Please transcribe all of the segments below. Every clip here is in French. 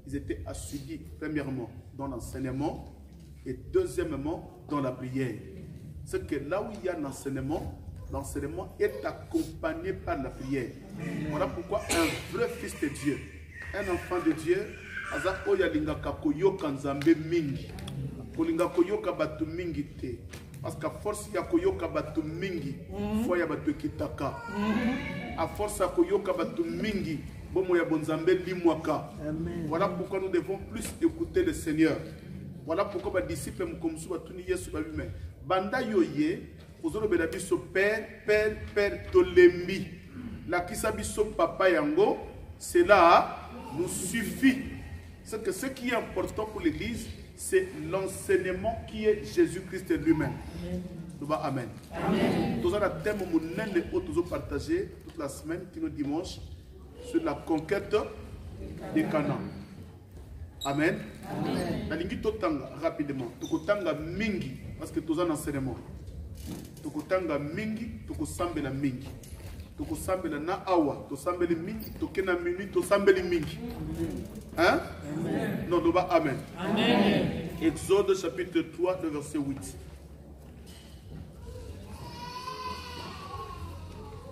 Ils étaient assidus premièrement dans l'enseignement et deuxièmement dans la prière. C'est que là où il y a l'enseignement, l'enseignement est accompagné par la prière. Voilà pourquoi un vrai fils de Dieu, un enfant de Dieu, parce qu'à force il y a koyoka batu mingi, fois ya batu kitaka. À force ya koyoka batu mingi, bomo ya bonzambe limwaka. Voilà pourquoi nous devons plus écouter le Seigneur. Voilà pourquoi les disciples m'komsu batuni Yesu balume. Banda yoye, ozolo belabiso père tolembi. La kisabiso papa yango, cela nous suffit. C'est que ce qui est important pour l'église, c'est l'enseignement qui est Jésus-Christ lui-même. Amen. Nous avons un thème que nous partagé toute la semaine, qui nous dimanche, sur la conquête des Canaan. Amen. La ligne rapidement. Tukutanga mingi, parce que nous avons un enseignement. Tukutanga mingi, tukusambela mingi. Tukusambela na awa, tusambeli mingi, tukena mingi, tusambeli mingi. Hein? Non, nous va amen. Amen. Exode chapitre 3, le verset 8.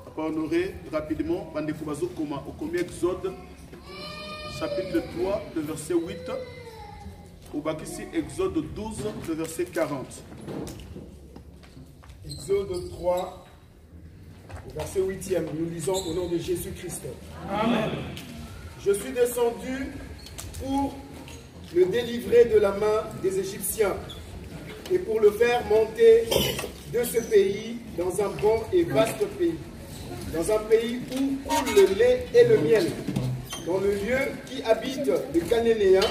Après honorer rapidement, au combien Exode chapitre 3, le verset 8. Au bas ici, Exode 12, le verset 40. Exode 3, verset 8e, nous lisons au nom de Jésus-Christ. Amen. Je suis descendu pour le délivrer de la main des Égyptiens et pour le faire monter de ce pays dans un bon et vaste pays, dans un pays où coule le lait et le miel, dans le lieu qui habitent les Cananéens,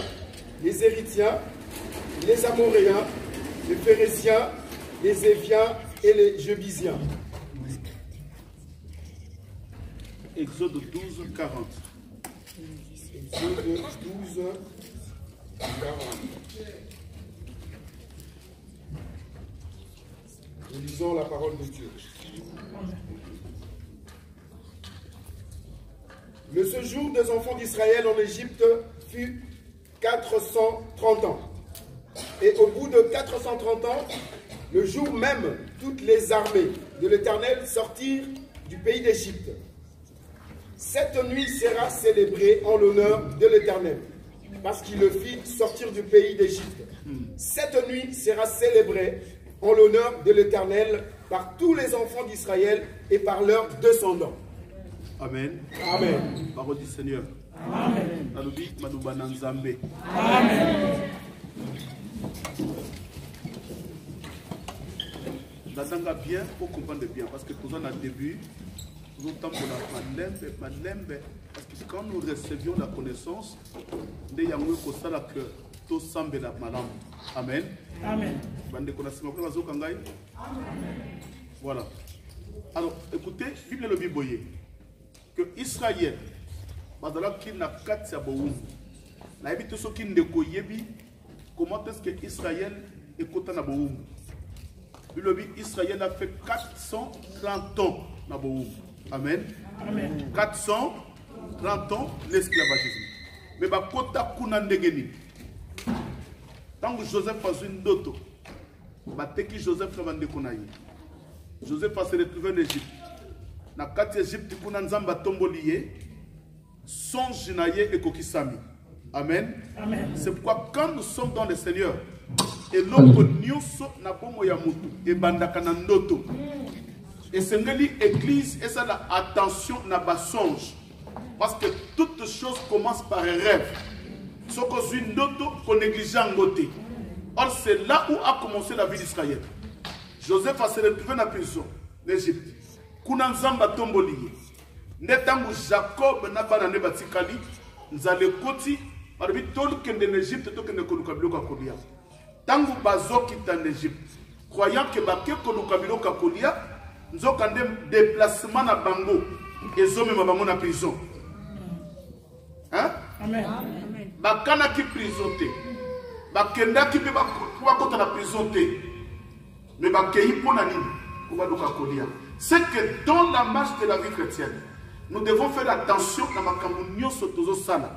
les Héritiens, les Amoréens, les Phéréziens, les Éviens et les Jebusiens. Exode 12, 40. Exode 12, 40. Nous lisons la parole de Dieu. Le séjour des enfants d'Israël en Égypte fut 430 ans. Et au bout de 430 ans, le jour même, toutes les armées de l'Éternel sortirent du pays d'Égypte. Cette nuit sera célébrée en l'honneur de l'Éternel, parce qu'il le fit sortir du pays d'Égypte. Cette nuit sera célébrée en l'honneur de l'Éternel par tous les enfants d'Israël et par leurs descendants. Amen. Amen. Parole du Seigneur. Amen. Amen. J'attends bien pour comprendre bien, parce que tout ça, dans le début, nous avons parce que quand nous recevions la connaissance, nous avons que tout semble la malade. Amen. Amen. Voilà. Alors, écoutez, Bible le Bible, que Israël, comment est-ce que Israël est content de Boum? Israël a fait 430 ans na Boum. Amen. Amen. 430 ans l'esclavagisme. Mais ba kota kuna ndegeni. Tant que Joseph a une doto, bateki Joseph na bande kunayi. Joseph a se retrouvé en Égypte. Na kati Égypte kuna nzamba tombolié, songe naye et kokisami. Amen. Amen. C'est pourquoi quand nous sommes dans le Seigneur, et l'homme nyonso na bomo ya mutu e bandaka na ndoto. Et c'est une église et ça la attention n'a pas songe. Parce que toute chose commence par un rêve. Ce qu'on une ndoto qu'on néglige en côté. Or c'est là où a commencé la vie d'Israël. Joseph a se retrouvé dans la prison d'Égypte. Kuna nzamba tomboliye. Netangu Jacob na bana ne batikali. Nzale koti. Marbi tolu kende n'Égypte to kende koluka biloka kolia. Tangu bazoki en Égypte. Croyant que baké koluka biloka kolia. Nous avons un déplacement à Bango et nous avons en prison. Hein? Amen. Bakana qui prison. Bakenda qui peut pas la prison. Mais bakei pour nani. c'est que dans la marche de la vie chrétienne, nous devons faire attention à ma communion sotozo sala.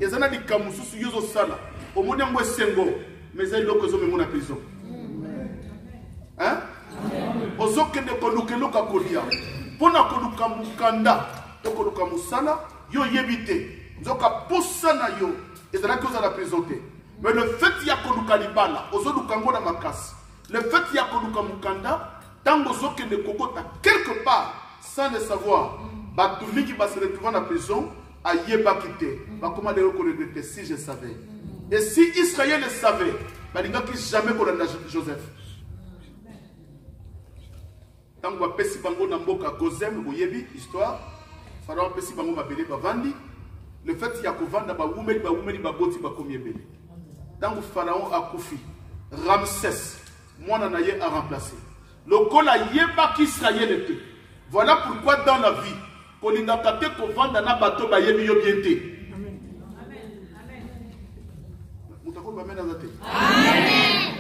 Et ça n'a dit kamusu yozo sala. Au moins un sengo, mais c'est l'eau que me prison. Hein? Ozo que ne konukelo kakolia. Pona konuka mukanda, to konuka musala, yo yebite. Zoka posana yo, et c'est là que vous allez présenter. Mais le fait qu'il y a konuka libala, ozo lukango na makas. Le fait qu'il y a konuka mukanda, tant ozo que ne kokota quelque part, sans le savoir, Batoumi qui va se retrouver dans la prison, à yeba quitté. Comment les reconnaître si je savais. Et si Israël le savait, il n'y a jamais qu'on a Joseph. Tant que pesi bango na mboka Gozem boyebi histoire Pharaon pesi bango mabele bavandi le fait ya kovanda ba wumeli ba boti ba komiebele. Tant que Pharaon a koufi Ramsès mwana na ye a remplacé. Lokola yeba qu'Israël était. Voilà pourquoi dans la vie kolinga kate kovanda na bato ba yebi yo bienté. Amen. Amen. Mutako ba mena zate. Amen.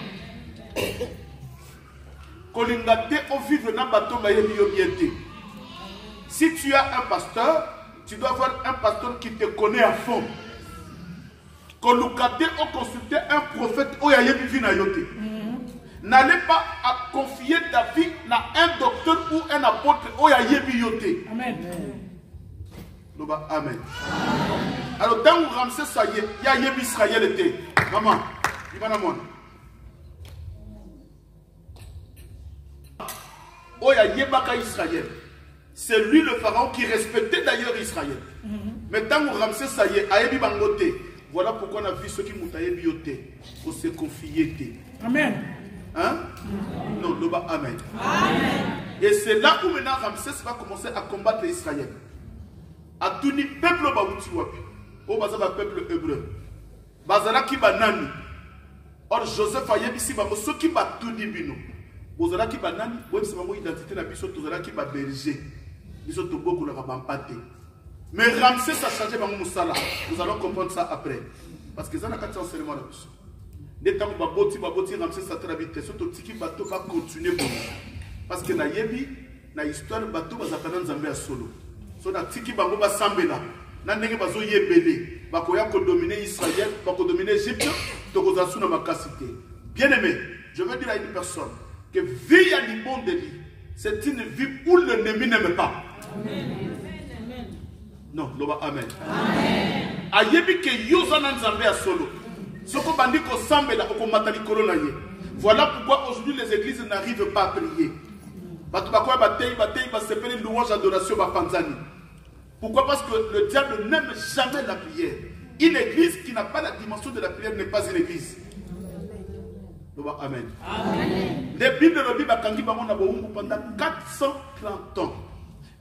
Si tu as un pasteur, tu dois avoir un pasteur qui te connaît à fond. Consulter un prophète. N'allez pas à confier ta vie à un docteur ou un apôtre. Amen. Amen. Alors, dans le Ramsès, ça y est, il y a Yébi Israël. Maman, il va nous Israël. C'est lui le pharaon qui respectait d'ailleurs Israël. Mais tant que Ramsès ça y est, Ayebi Bangote, voilà pourquoi on a vu ceux qui m'ont taillé bioté, pour se confier. Amen. Hein? Non, le bas, amen. Amen. Et c'est là où maintenant Ramsès va commencer à combattre Israël. À tout ni peuple baouti wapi. Au bazaba peuple hébreu. Bazala ki banani. Or Joseph Ayebi si bango ceux qui bat tout ni bino. Bozala ki banani, oui c'est mon identité na biso tozala ki ba berger. Biso to beaucoup la bampate. Mais Ramsès a changé bango musala. Nous allons comprendre ça après. Parce que ça n'a qu'à enseignement la biso. Dès que baboti Ramsès a trabité, surtout tiki bateau va continuer pour nous. Parce que na yebi na histoire bateau bazakana nzambe ya solo. So na tiki bango ba sambela. Na ndenge bazo yebele, bakoya ko dominer Israël, bako dominer Égypte, to kozasu na makasité. Bien-aimé, je veux dire à une personne que vie à l'ibon de lui, c'est une vie où l'ennemi n'aime pas. Amen. Non, l'oba amen. Amen. Ayebi ke yozana nzambe ya solo. Soko bandi ko sambela ko matali kolona ye. Voilà pourquoi aujourd'hui les églises n'arrivent pas à prier. Batu bakoya batei ba sepeli louange adoration ba panzani. Pourquoi? Parce que le diable n'aime jamais la prière. Une église qui n'a pas la dimension de la prière n'est pas une église. Amen. Amen. Les Bibles de la Bible pendant 430 ans.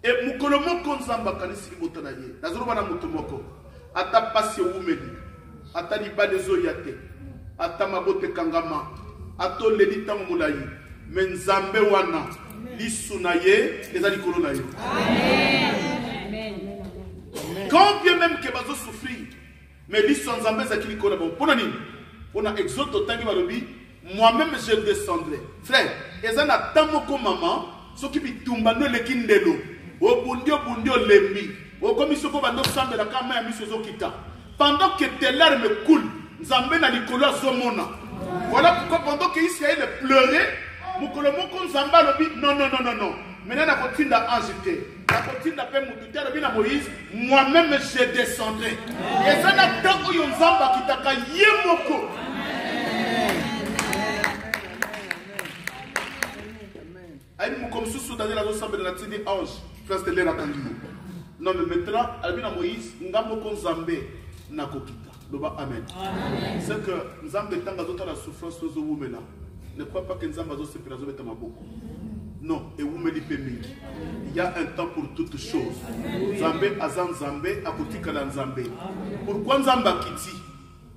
Et Mukolomo Konzamba Kanisi Motanaye. Nazurubana Mutomoko. Ata Pasi Wumedi. Ata Liba de Zoyate. Ata Mabote Kangama. Ato Lelita Mulayi. Menzambe Wana. Lisunaye. Les Alikolonaye. Amen. Quand bien même que Bazo souffrir. Mais l'Issanzambe Zakili Kolabon. Ponani. On a exode au Tangi Barobi. Moi-même je descendrai. Frère, et ça n'a pas beaucoup maman, ce qui est tombé le kindelo, au bundio lembi, au commission pour bando sambe la caméra mis sur kita. Pendant que tes larmes coulent, Zambé n'a Nicolas Zomona. Voilà pourquoi pendant que Israël pleurait, Mukolomo kon Zamba lobi non. Maintenant la continue d'agiter. La continue d'appel Moutouté lobi na Moïse, moi-même je descendrai. Et ça n'a pas où yon Zamba qui t'a yemoko. Comme sous dans la zone de la tini ange, place de l'air attendu. Non, mais maintenant, Albina Moïse, Ngamo Konzambe, Nakokita. Loba Amen. C'est que Nzambe tanga d'autres la souffrance aux Oumena. Ne crois pas que Nzambe a se présente à Maboko. Non, et Oumeli Pemiki. Il y a un temps pour toutes choses. Nzambe Azan Nzambe, Akotika la Nzambe. Pourquoi Nzamba Kiti?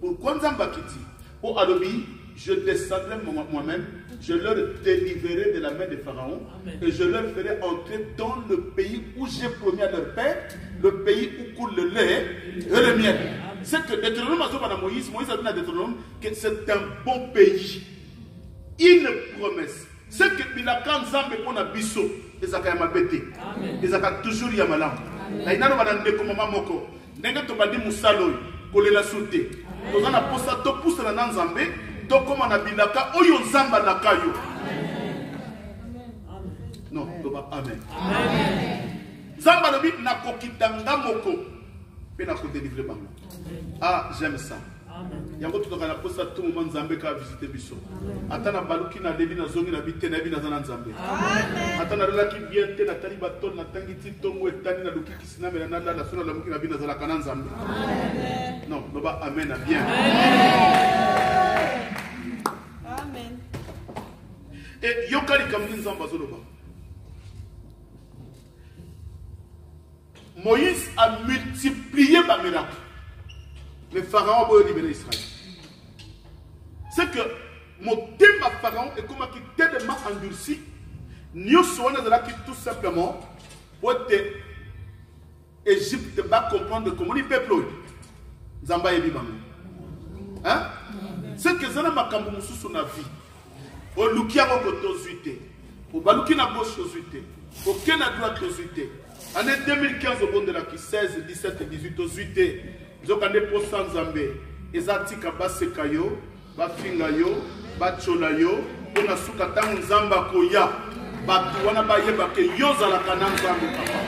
Pourquoi Nzamba Kiti? Pour Alobi, je descendrai moi-même, je leur délivrerai de la main des pharaons et je leur ferai entrer dans le pays où j'ai promis à leur père, le pays où coule le lait et le miel. C'est que Deutéronome a dit à Moïse que c'est un bon pays. Une promesse. C'est que bilaka nzambe pona biso ezaka ya mabete ezaka toujours ya malamu na inano banande ko mama moko ndenge to bandi musalo kolela soute tozana posa to pousa na nzambe to koma na bilaka oyo nzamba na kayo non to ba amen nzamba lobi na kokitanga moko pe na ko délivrer bango ah j'aime ça yango tutokana posa tout moment nzambe ka visiter biso atana baluki na lebi na zongi na bite na bi na zana nzambe atana relaki bien te na tali baton na tangi ti tongo etani na luki kisina mena na la sona la muki na bi na zala kana nzambe non no ba amen bien amen et yokali kamni nzamba zoloba Moïse a multiplié ma miracle. Mais Pharaon a libéré Israël. C'est que mon thème à Pharaon est comme qui tellement endurci. Nous sommes tout simplement pour que l'Égypte va comprendre comment il peuple. Zamba et Bimam. Hein? C'est que Zana Makambu Moussou sur la vie. Au Lukia Rokoto Zuité. Au Baluki na gauche Zuité. Au Kena droite Zuité. Année 2015 au bon de la qui 16, 17 et 18 aux 8 Zokande pour Sanzambe Ezatika Basekayo Bafingayo Bacholayo Pona Sukata Nzamba Koya Batu wana bayeba ke yoza la kanan Nzambe papa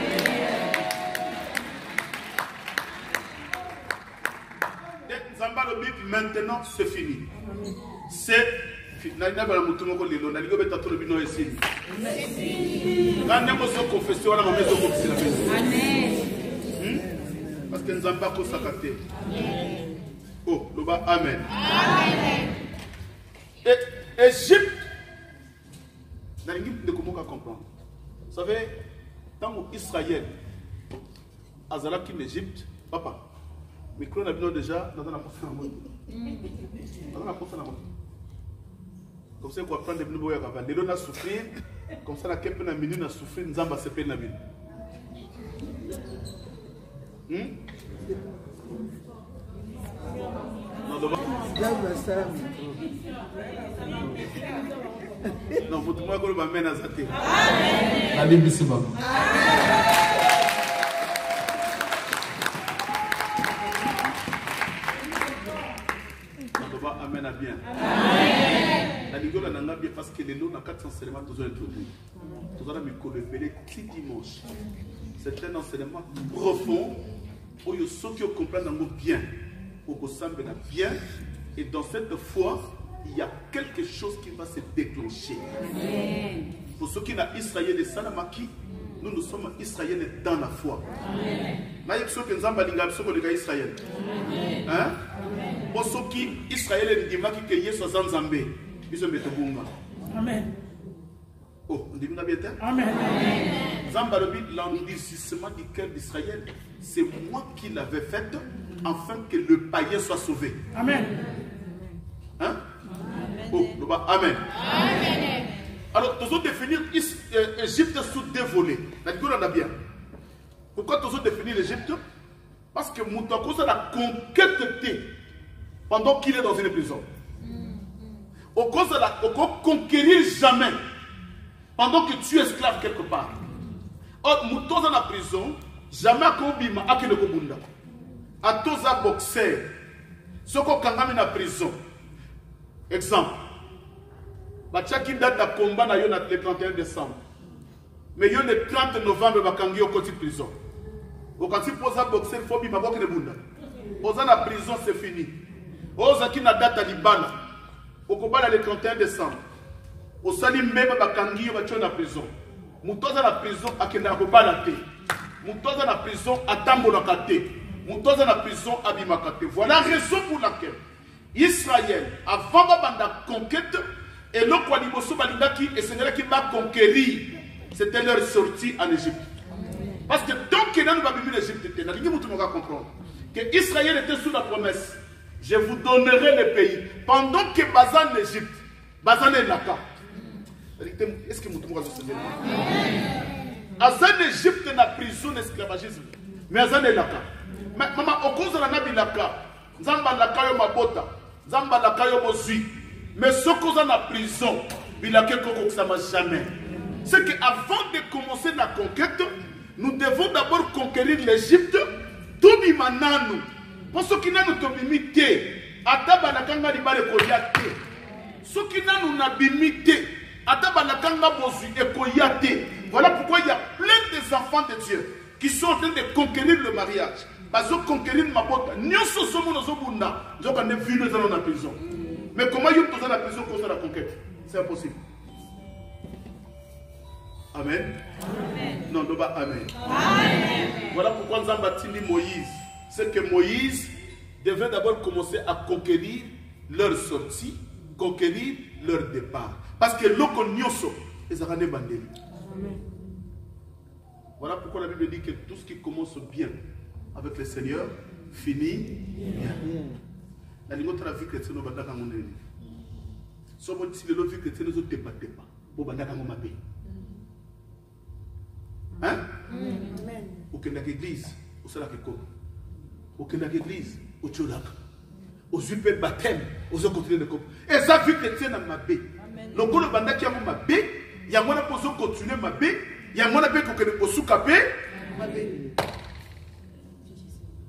Nzamba le bip maintenant c'est fini c'est na bala mutumo ko lelo na ligo beta to le bino esini quand on se confesse on a ma maison comme la maison amen parce que nzamba ko sakate oh loba amen amen et Égypte na lingi de comment comprendre vous savez tant Israël azalaki l'Égypte papa micro na bino déjà dans la porte na monde dans la porte na monde. Comme ça, on va prendre des nouveaux yakavan. Les gens ont souffrir. Comme ça, la quelqu'un a minute à souffrir. Nous avons passé la minute. Non, vous tout le monde va mener à Zate. La Bible, c'est bon. Amen à bien. La ligola n'a bien parce que les lots n'a 4 enseignements tous introduits. Tous en a mis qui dimanche. C'est un enseignement profond où ceux qui comprennent bien, où vous semblez bien, et dans cette foi, il y a quelque chose qui va se déclencher. Pour ceux qui n'ont Israël et Salamaki, nous sommes Israéliens dans la foi. Là, il y a ceux qui ont Israël. Hein? Pour ceux qui Israël et Dima qui cueillent sur Zanzambé, ils sont Betobunga. Amen. Oh, on dit bien. Amen. Zambalobi, l'endurcissement du cœur d'Israël, c'est moi qui l'avais fait afin que le païen soit sauvé. Amen. Hein? Oh, amen. Amen. Alors, nous allons définir l'Égypte sous deux volets. On a bien. Pourquoi nous allons définir l'Égypte? Parce que Moutako, c'est la conquête pendant qu'il est dans une prison. Au cause de la conquérir jamais pendant que tu es esclave quelque part. Or, Moutako dans la prison, jamais Kobima, Akine Kobunda. A tous un boxeur. Ce qu'on a mis dans la prison. Exemple. Bachaki date de combat le 31 décembre. Mais le 30 novembre, bakangi au côté de prison. Quand tu poses un boxeur, il faut que tu aies posé la prison, c'est fini. Ozaki na date à Libana. Au combat le 31 décembre. Au salim même bakangi au la prison. Moutoza la prison à Kenda Kobalate. Moutoza la prison à Tambolakate. Moutoza la prison à Bimakate. Voilà la raison pour laquelle Israël, avant la conquête, et l'autre qui et Seigneur qui va conquérir, c'était leur sortie en Égypte. Parce que tant que nous avons vu l'Égypte, nous devons comprendre que Israël était sous la promesse. Je vous donnerai le pays. Pendant que Bazan l'Égypte, Bazan est là-bas. Est-ce que nous devons le Seigneur? Azan l'Égypte n'a prison d'esclavagisme. Mais Azan est là-bas. Mais maman, au cause de la Nabi Laka, Zamba Laka yo mabota, Zamba Laka yo mozui. Mais ce qu'on a la prison, Il a quelque chose ça marche jamais. C'est qu'avant de commencer la conquête, nous devons d'abord conquérir l'Égypte. Tobi mananu. Pour ceux qui n'ont pas limité, ataba la kanga libale koyate. Ceux qui n'ont pas limité, ataba la kanga bozu et koyate. Voilà pourquoi il y a plein des enfants de Dieu qui sont en train de conquérir le mariage. Parce que conquérir ma botte, nous sommes en prison. Mais comment ils sont dans la prison pour la conquête? C'est impossible. Amen. Amen. Non, non, pas Amen. Amen. Voilà pourquoi nous avons bâti Moïse. C'est que Moïse devait d'abord commencer à conquérir leur sortie, conquérir leur départ. Parce que l'oko nyoso, ils ont bandé. Voilà pourquoi la Bible dit que tout ce qui commence bien avec le Seigneur finit bien. La vie chrétienne, on va dire qu'on est. Si on dit que la vie chrétienne, on ne pas. On va dire qu'on est. Hein? Amen. Au Kenya l'église, au Salakeko. Au Kenya l'église, au Tchodak. Aux huppes baptême, aux autres continuer de couper. Et ça, vie chrétienne, on m'a bé. Le gros banda qui a mon bé, il y a mon aposo continuer ma bé, il y a mon abbé qui a soukapé.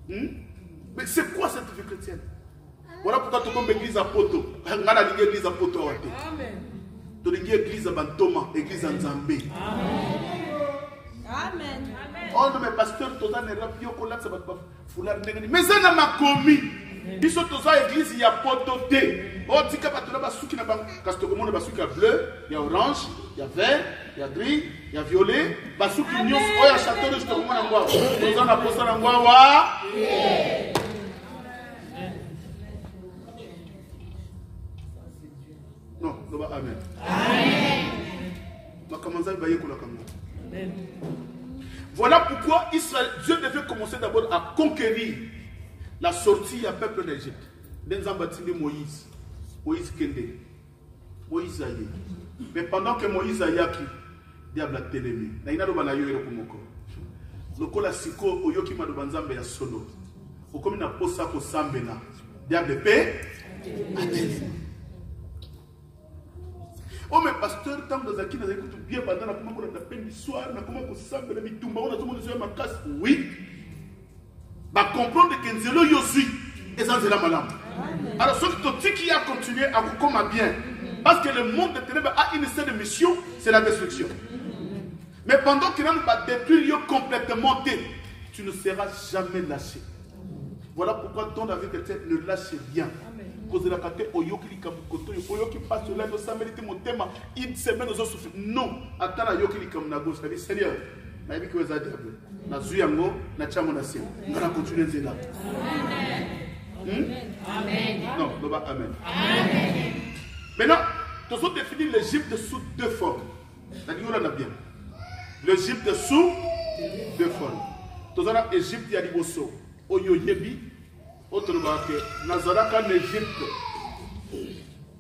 Mais c'est quoi cette vie chrétienne? Voilà pourquoi tu comme l'église à Poto. On a l'église à Poto. Amen. Tu as l'église à Bantoma, l'église à Nzambé. Amen. Oh non, mais pasteur, tu as un rapio collat, ça va pas foulard négani. Mais ça n'a pas commis. Ils sont tous à l'église, il y a Poto T. Oh, tu as pas souki na banque. Parce que comme on a souki bleu, il y a orange, il y a vert, il y a gris, il y a violet. Basuki nyos, oh, il y a château de justement na ngwa. Nous en a posé na ngwa wa. Non, non, amen. Amen. Voilà pourquoi Israël, Dieu devait commencer d'abord à conquérir la sortie à peuple d'Égypte. Moïse. Moïse Kende. Moïse Aye. Mais pendant que Moïse Aye, diable a télémé. Naina do banayo ero kumoko. Lokola siko oyoki madobanzambe ya solo. Okomi na posa ko sambena. Diable paix. Oh mais pasteur, tant que vous avez écouté bien pendant la commande de peine du soir, na comment vous savez le mitumba, on a tout le monde sur ma casse. Oui. Bah comprendre que Nzelo Yosi et ça c'est la malade. Alors ce qui a continué à vous comme bien, parce que le monde de ténèbres a une seule mission, c'est la destruction. Mais pendant que l'on va détruire complètement, tu ne seras jamais lâché. Voilà pourquoi ton avis chrétien ne lâche rien. Une semaine aux autres. Non, attends la yoki comme na gauche. Seigneur, na ybi kweza diable. Na zuyango, na chamo na sia. On va continuer zela. Amen. Non, non pas amen. Amen. Maintenant, nous avons défini l'Égypte sous deux formes. C'est-à-dire on a bien. L'Égypte sous deux formes. Nous avons l'Égypte yaliboso. Oyo yebi. Autre que Nazaraka en Égypte.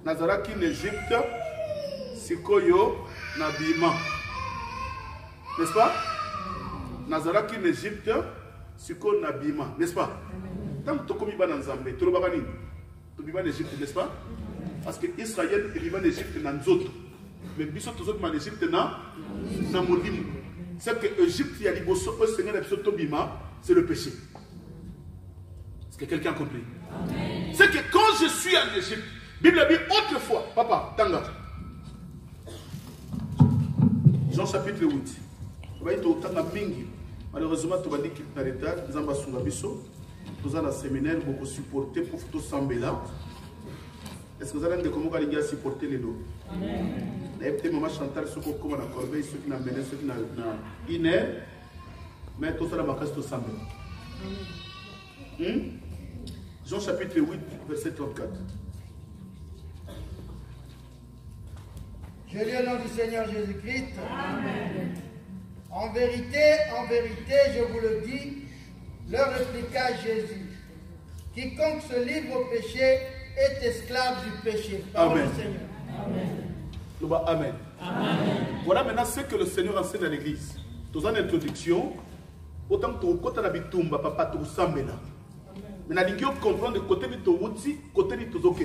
Nazaraki en Égypte. Sikoyo Nabima. N'est-ce pas? Nazaraki en Égypte. Sikoyo Nabima. N'est-ce pas? Tant que tu as mis dans Zambé, tu as mis en Égypte, n'est-ce pas? Parce que Israël est en Égypte dans d'autres. Mais bis autres en Égypte dans Molim. C'est que l'Égypte, il y a des bossos, c'est le péché. Est-ce que quelqu'un a compris? C'est que quand je suis en Égypte, Bible dit autrefois, papa, Tanga. Jean chapitre 8. Malheureusement, tu vas dire qu'il est en retard. Nous avons un séminaire pour supporter pour tout sembler là. Est-ce que vous allez comment supporter les dos? Peut-être maman Chantal ce qu'on a corbeille, ceux qui n'ont mené, ceux qui n'ont iné, mais tout ça la macasse tout semble. Jean chapitre 8, verset 34. Je lis au nom du Seigneur Jésus-Christ. Amen. En vérité, je vous le dis, leur répliqua Jésus. Quiconque se livre au péché est esclave du péché. Amen. Amen. Amen. Amen. Voilà maintenant ce que le Seigneur enseigne à l'église. Dans une introduction, autant que tu as l'habitude, papa, tu ressembles là. Mais nous devons comprendre le côté de ton outil, côté de ton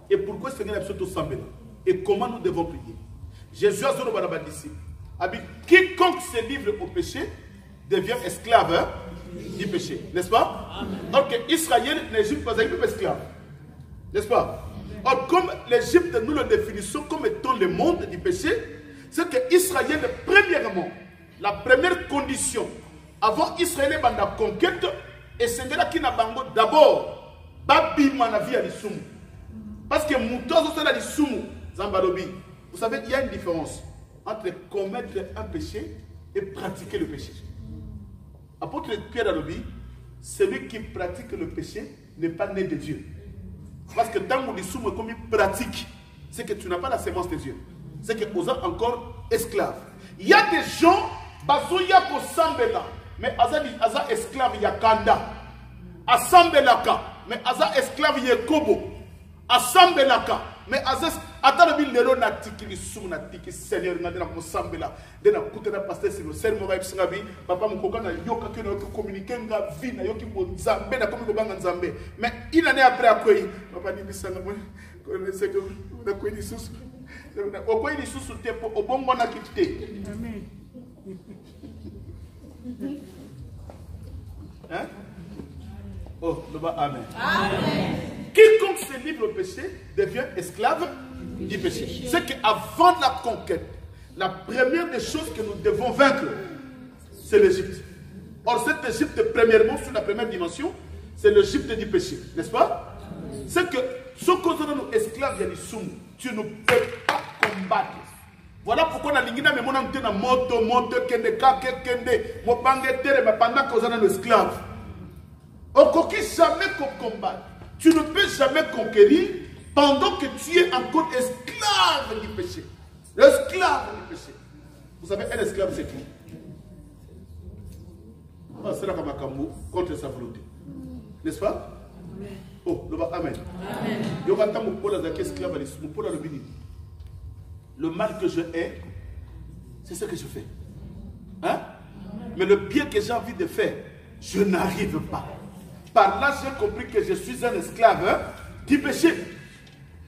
et pourquoi le Seigneur a besoin de tout sembler. Et comment nous devons prier. Jésus a dit disciple. Quiconque se livre au péché devient esclave du péché. N'est-ce pas? Donc Israël, l'Égypte, pas esclave. N'est-ce pas? Or, comme l'Égypte, nous le définissons comme étant le monde du péché, c'est que Israël, premièrement, la première condition, avant Israël, la conquête, et c'est là qui n'a pas d'abord, Babi Manavi à l'Issoumou. Parce que Moutozo, c'est l'Issoumou, Zambalobi. Vous savez, il y a une différence entre commettre un péché et pratiquer le péché. Apôtre Pierre Alobi, celui qui pratique le péché n'est pas né de Dieu. Parce que dans l'Issoumou, comme il pratique, c'est que tu n'as pas la sémence de Dieu. C'est que vous êtes encore esclave. Il y a des gens, Bazouya ko Sambela, mais Aza esclave Yakanda. Asambelaka, mais Aza esclave Yekobo. Asambelaka, mais Aza Atalobi Lero Natiki, l'Issoumou Natiki, Seigneur, Nadena ko Sambela, Dena Koutena Pasteur, c'est le serment Vaïb Singabi, Papa Moukoka na Yoka qui n'a communiqué nga vie, na Yoki Nzambe, na comme Banga Nzambe. Mais une année après, Papa dit Bissanga, c'est que vous avez quoi sous. Au quoi il est sous te au bon moment quitté. Amen. Hein? Oh, le bas, amen. Amen. Quiconque se livre au péché devient esclave du péché. C'est qu'avant la conquête, la première des choses que nous devons vaincre, c'est l'Égypte. Or, cette Égypte, premièrement, sur la première dimension, c'est l'Égypte du péché. N'est-ce pas? C'est que ce que nous esclaves, il y a des soumous. Tu ne peux pas combattre. Voilà pourquoi on a l'ingénieur, mais on a une moto, kende, kende, mobange, tere, mais pendant qu'on a un esclave. On ne peut jamais combattre. Tu ne peux jamais conquérir pendant que tu es encore esclave du péché. L'esclave du péché. Vous savez, un esclave, c'est qui? C'est la Kamakambo contre sa volonté. N'est-ce pas? Oh, le bas, amen. Le mal que je hais, c'est ce que je fais. Hein? Mais le bien que j'ai envie de faire, je n'arrive pas. Par là, j'ai compris que je suis un esclave du péché.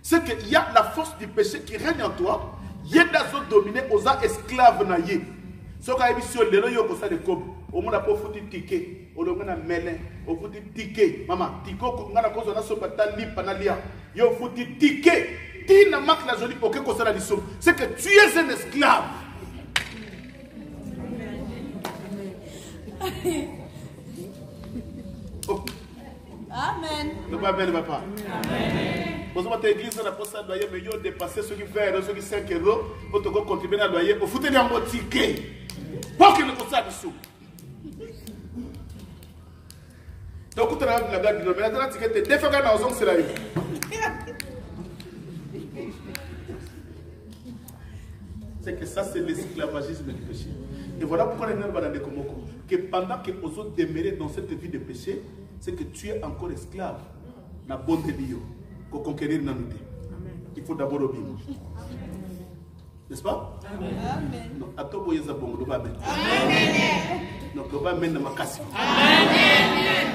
C'est qu'il y a la force du péché qui règne en toi. Il y a des dominés aux esclaves naïe. Ce qui est sur le lieu de ça de cob. Au monde a pas foutu ticket. Au monde a mêlé. Au foutu ticket. Maman, ticket. On a cause on a sopata li panalia. Yo foutu ticket. Ti na mak la jolie pour que ça la lissou. C'est que tu es un esclave. Oh. Amen. Ne pas bien, papa. Amen. Vous avez l'église dans la poste à loyer, mais ils ont dépassé ceux qui font ceux qui 5 euros pour te contribuer à loyer. Vous foutez un mot ticket. Pour que le conseil dessous. Donc, vous avez la garde de l'homme. La ticket est défendue dans la zone, c'est là. C'est que ça, c'est l'esclavagisme du péché. Et voilà pourquoi les gens dans les Komoko. Que pendant que vous autres demeurez dans cette vie de péché, c'est que tu es encore esclave. Na bonne de Dieu. Pour conquérir l'unité. Il faut d'abord obéir. N'est-ce pas? Amen. Non, à toi, boyez bon, le amen. Amen. Donc, le amen dans ma casse. Amen.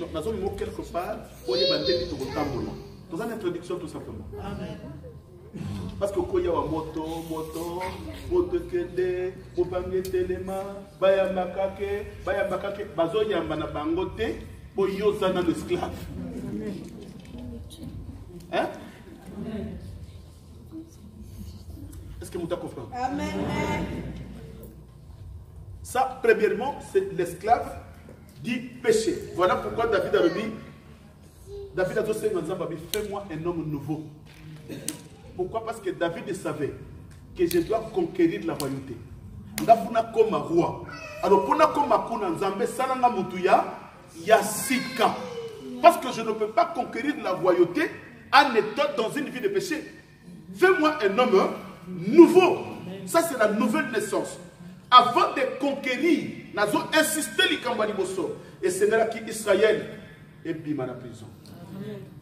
Donc, nous avons quelque part, pour les bandits, tout le temps. Dans une introduction, tout simplement. Amen. Parce que quand il y a une moto kende, mobange telema, bayambakake, bazo yambana bangote, pour yozana l'esclave. Hein? Est-ce que vous avez compris? Amen. Ça, premièrement, c'est l'esclave du péché. Voilà pourquoi David a dit, David a dit, fais-moi un homme nouveau. Pourquoi? Parce que David savait que je dois conquérir la royauté. Ngafuna comme roi. Alors pour na comme kuna nzambe salanga mutuya yasika. Parce que je ne peux pas conquérir la royauté en étant dans une vie de péché. Fais-moi un homme nouveau. Ça c'est la nouvelle naissance. Avant de conquérir, nous avons insisté les Kambani Bosso. Et c'est là qu'Israël est bima la prison.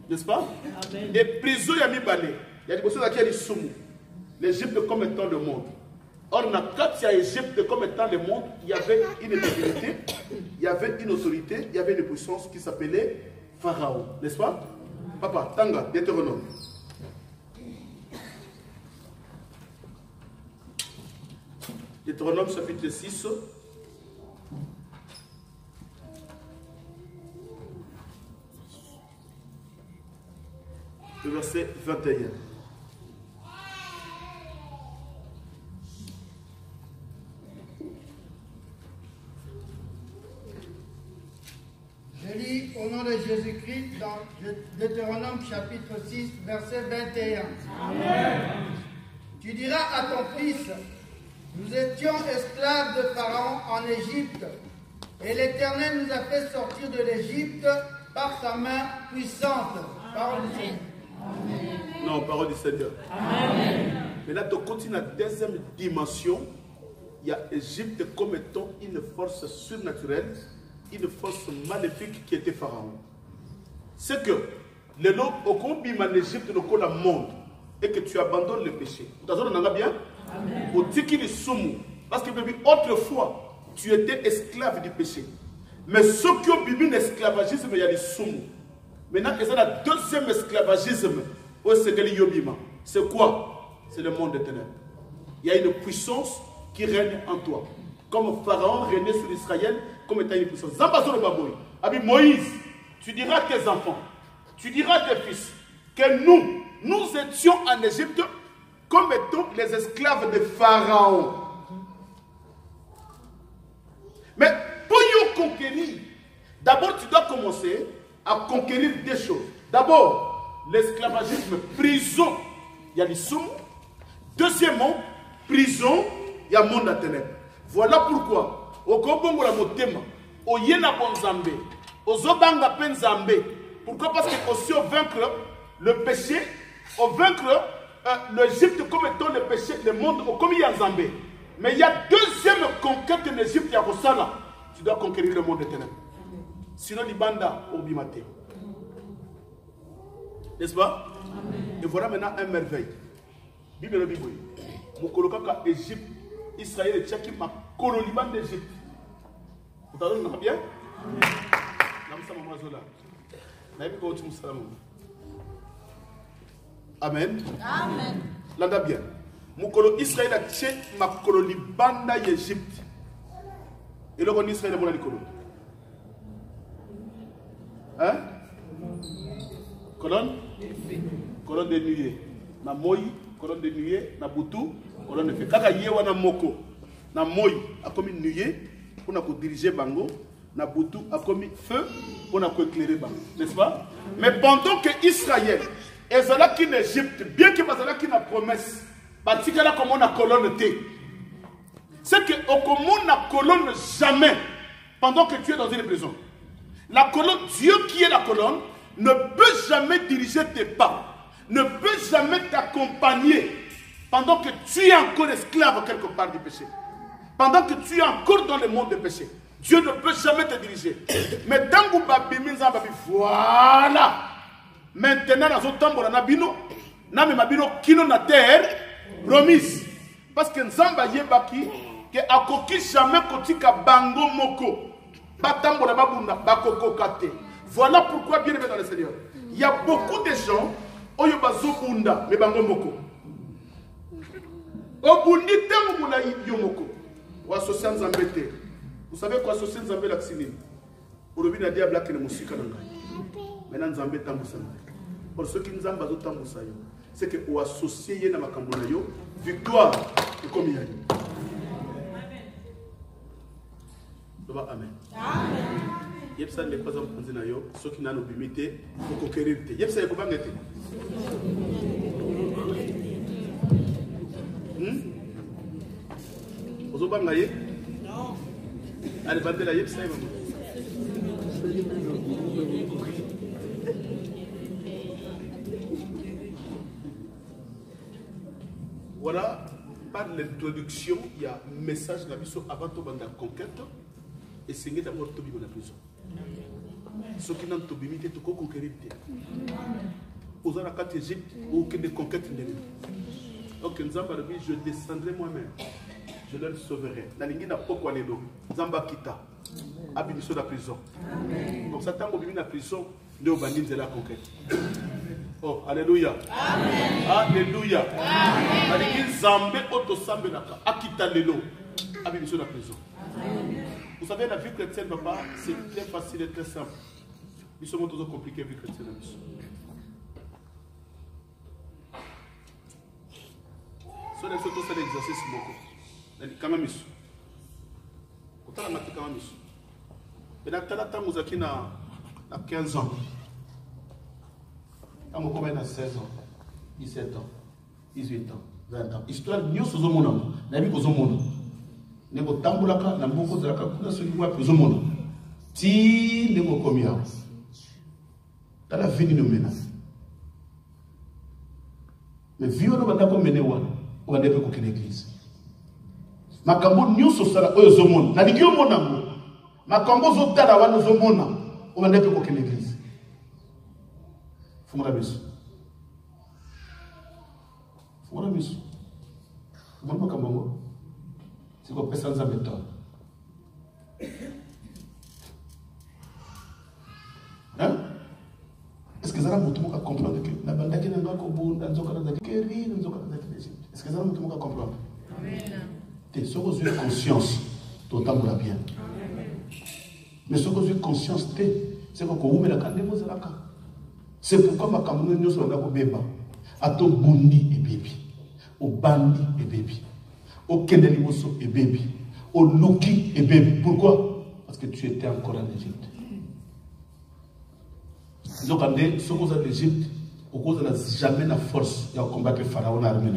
N'est-ce pas? Amen. Et prison yami balé. Il y a des personnes qui ont dit Soumou. L'Égypte comme étant le monde. Or, quand il y a l'Égypte comme étant le monde, il y avait une divinité, il y avait une autorité, il y avait une puissance qui s'appelait Pharaon. N'est-ce pas? Papa, Tanga, Deutéronome. Deutéronome chapitre 6. Le verset 21. Je lis au nom de Jésus-Christ dans Deutéronome chapitre 6, verset 21. Amen. Tu diras à ton fils, nous étions esclaves de Pharaon en Égypte, et l'Éternel nous a fait sortir de l'Égypte par sa main puissante. Parole du Seigneur. Amen. Non, parole du Seigneur. Amen. Mais là, tu continues la deuxième dimension. Il y a Égypte comme étant une force surnaturelle, une force maléfique qui était Pharaon. C'est que le lot au combi en Égypte le monde et que tu abandonnes le péché. Vous avez bien? Au tiki le soumou. Parce que autrefois, tu étais esclave du péché. Mais ceux qui ont bibi l'esclavagisme, il y a les soumou. Maintenant, c'est le deuxième esclavagisme au Sénégal Yobima. C'est quoi? C'est le monde des ténèbres. Il y a une puissance qui règne en toi. Comme Pharaon régnait sur Israël, comme étant une puissance. Zambazo le Baboui. Abi Moïse, tu diras à tes enfants, tu diras à tes fils, que nous étions en Égypte comme étant les esclaves de Pharaon. Mais pour y conquérir, d'abord tu dois commencer à conquérir des choses. D'abord, l'esclavagisme, prison, il y a les soum. Deuxièmement, prison, il y a monde à ténèbres. Voilà pourquoi, au Kobongo la Motema, au Yena Bonzambe, au Zobanga Penzambe, pourquoi? Parce que aussi au vaincre le péché, au vaincre l'Égypte comme étant le péché, le monde comme il y a Zambé. Mais il y a deuxième conquête de l'Égypte, il y a Rossala. Tu dois conquérir le monde des ténèbres. Sinon, l'Ibanda au Bimate. N'est-ce pas? Amen. Et voilà maintenant un merveille. Bible le Bible. Mokoloka Égypte, Israël et Tchaki ma coloniban d'Égypte. Vous avez entendu bien? Amen. Amen. Landa bien. Mokolo Israël a tché ma coloniban d'Égypte. Et là, on Israël est mon alikolo. Hein? Colonne? Colonne de nuée. Na moi, colonne de nuée, na butu, colonne de feu. Kaka yewa na moko. Na moi, a comme une nuée, pour nous diriger bango. Na butu, a comme feu, pour nous éclairer bango. N'est-ce pas? Mais pendant que Israël est là qui en Égypte, bien que Bazala qui n'a promesse, parce que là comme on a colonne T. C'est que au commun n'a colonne jamais pendant que tu es dans une prison. La colonne, Dieu qui est la colonne, ne peut jamais diriger tes pas, ne peut jamais t'accompagner pendant que tu es encore esclave quelque part du péché. Pendant que tu es encore dans le monde du péché. Dieu ne peut jamais te diriger. Mais tant que voilà. Maintenant, nous avons nabino, nabino kino na terre promise. Parce que Nzamba yebaki que akoki jamais kotika bango moko. Batambo na babunda bakoko kate. Voilà pourquoi, bien aimé dans le Seigneur, il y a beaucoup de gens qui ont bunda mais bango moko. Obundi tango mula yomoko. Wa associé Nzambete. Vous savez quoi associé Nzambé la ksini? Olobi na dia black ne musika na ngai. Maintenant Nzambé tambusa. Pour ceux qui Nzamba zo tambusa yo, c'est que o associé ye na makambo na yo, victoire et comme il y a. Amen. Amen. Yepsa n'est pas un point de yo, ceux qui n'ont pas limité pour conquérir. Yepsa est comment était? Vous avez bangaye? Non. Allez, bandez la yepsa. Voilà, par l'introduction, il y a un message de la mission avant de la conquête. Et c'est d'abord Tobi dans la prison. Ceux qui n'ont pas limité, tu peux conquérir. Aux Arakat Égypte, aucune conquête n'est venue. Donc, je descendrai moi-même. Je leur sauverai. La ligne n'a pas quoi les dos. Zamba Kita. Abimiso de la prison. Comme ça, tant qu'on vit dans la prison, nous bannis de la conquête. Oh, alléluia. Amen. Alléluia. Amen. Zambé auto sambelaka. Akita lelo. avec sur la prison. Vous savez, la vie chrétienne, papa, c'est très facile et très simple. Nous sommes toujours compliqués, la vie chrétienne. So les photos, c'est l'exercice beaucoup. Quand même, quand on a quand même, mais dans le temps, nous avons 15 ans. Quand on a 16 ans, 17 ans, 18 ans, 20 ans. Histoire de nous, nous avons nous avons tambulaka na mboko zalaka kuna soli wa peso mono ti ndeko komia tala vini no mena mais viwo no banda ko menewa o bande pe ko kene église makambo nyuso sala oyo zomona na digyo mona ngo makambo zo tala wana zomona o bande pe ko kene église fumura biso fumura makambo c'est qu'on peut sans méthode. Hein? Est-ce que ça va comprendre que la bande qui n'a pas comprendre dans ce cas-là, est-ce que ça va comprendre? C'est ce que j'ai conscience, tout le temps bien. Mais ce que j'ai conscience, c'est qu'on vous met la carte de vos alaka. C'est pourquoi ma cameroun nous sommes là pour bébé. À ton bundi et bébé, au bandi et bébé. Au Kenelimoso et bébé, au Luki et bébé. Pourquoi? Parce que tu étais encore en Égypte. Donc, quand tu es en Égypte, au cause de la jamais la force de combattre le pharaon à l'armée.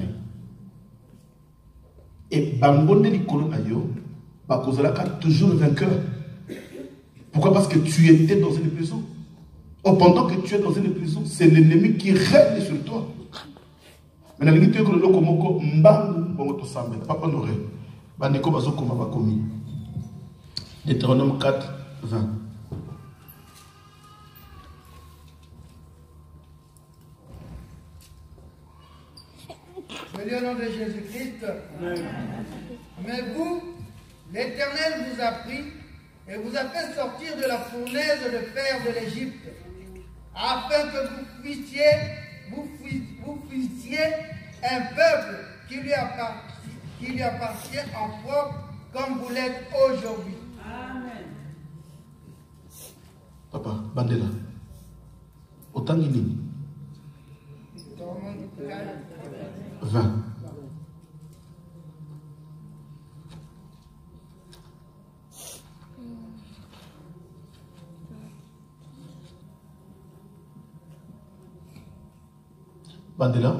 Et Bambonde di Kolonayo, Bakozalaka toujours le vainqueur. Pourquoi? Parce que tu étais dans une prison. Pendant que tu es dans une prison, c'est l'ennemi qui règne sur toi. Mais la limite que le lokomoko mbangu bongo to sambe papa n'aurait bandeko bazoko maba komi. Deutéronome 4 20. Je lis au nom de Jésus-Christ. Mais vous, l'Éternel vous a pris et vous a fait sortir de la fournaise de fer de l'Égypte, afin que vous fuissiez un peuple qui lui appartient en propre comme vous l'êtes aujourd'hui. Amen. Papa, Bandela, autant qu'il est 20. Bandela.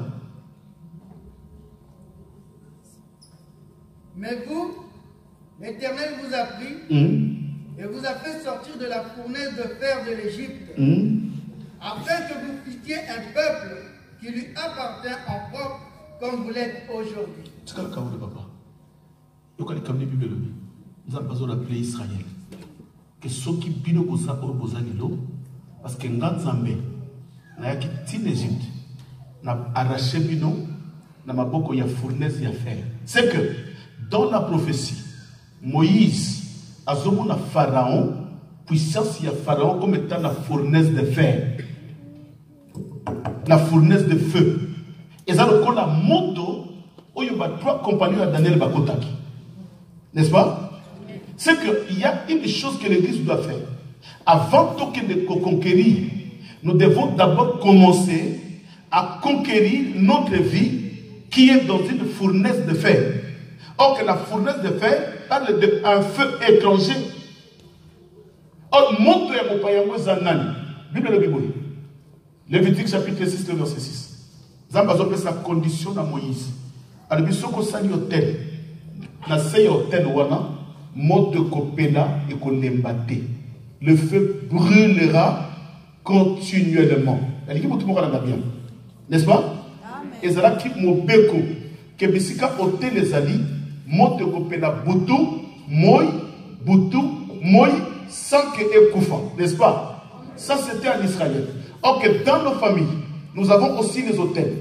Mais vous, l'Éternel vous a pris et vous a fait sortir de la fournaise de fer de l'Égypte, afin que vous fussiez un peuple qui lui appartient en propre comme vous l'êtes aujourd'hui. C'est quand le cas de papa. Quand il y a Bible, nous avons besoin d'appeler Israël. Que ceux qui bino bosa or bosa nilo, parce que Nganzambe, n'a qui tin Égypte, n'a arraché bino, n'a ma boko ya fournaise ya fer. C'est que dans la prophétie, Moïse a zomo na Pharaon, puissance ya Pharaon comme étant la fournaise de fer, la fournaise de feu. Et ça le la moto, où il y a trois compagnons à Daniel Bakotaki. N'est-ce pas? C'est qu'il y a une chose que l'Église doit faire. Avant de conquérir, nous devons d'abord commencer à conquérir notre vie qui est dans une fournaise de fer. Or que la fournaise de fer parle d'un feu étranger. Or, moto ya mopayamo zanani. Bible le Bible. Lévitique chapitre 6, le verset 6. Zamba zope sa condition à Moïse. Alors, bisoko sali hotel. Na sey hotel wana, moto kopela et kolembate. Le feu brûlera continuellement. N'est-ce pas? Et ça qui mobeko que bisika hotel les ali moto kopela butu moi sans que ekoufa. N'est-ce pas? Ça c'était en Israël. Or que dans nos familles, nous avons aussi les hôtels.